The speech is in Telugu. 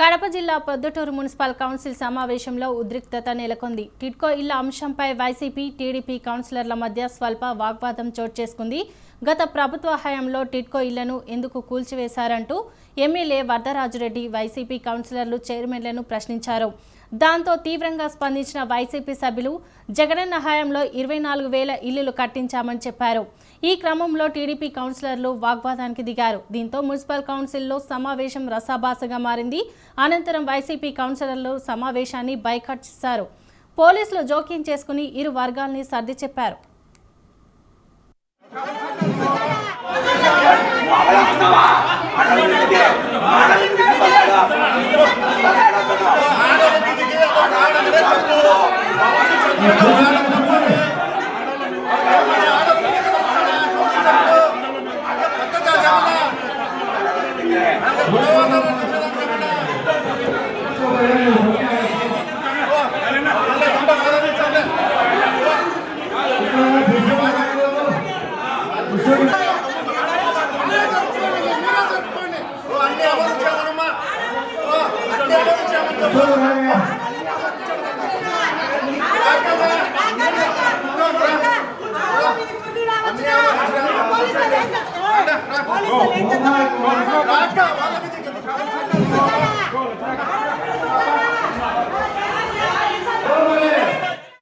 కడప జిల్లా పొద్దుటూరు మున్సిపల్ కౌన్సిల్ సమావేశంలో ఉద్రిక్తత నెలకొంది. టిడ్కో ఇళ్ల అంశంపై వైసీపీ, టీడీపీ కౌన్సిలర్ల మధ్య స్వల్ప వాగ్వాదం చోటు చేసుకుంది. గత ప్రభుత్వ హయాంలో టిడ్కో ఇళ్లను ఎందుకు కూల్చివేశారంటూ ఎమ్మెల్యే వరదరాజురెడ్డి వైసీపీ కౌన్సిలర్లు చైర్మన్లను ప్రశ్నించారు. దాంతో తీవ్రంగా స్పందించిన వైసీపీ సభ్యులు జగనన్న హయాంలో 24,000 ఇళ్లు కట్టించామని చెప్పారు. ఈ క్రమంలో టీడీపీ కౌన్సిలర్లు వాగ్వాదానికి దిగారు. దీంతో మున్సిపల్ కౌన్సిల్లో సమావేశం రసాభాసగా మారింది. అనంతరం వైసీపీ కౌన్సిలర్లు సమావేశాన్ని బైకాట్ చేశారు. పోలీసులు జోక్యం చేసుకుని ఇరు వర్గాల్ని సర్ది చెప్పారు. Polisi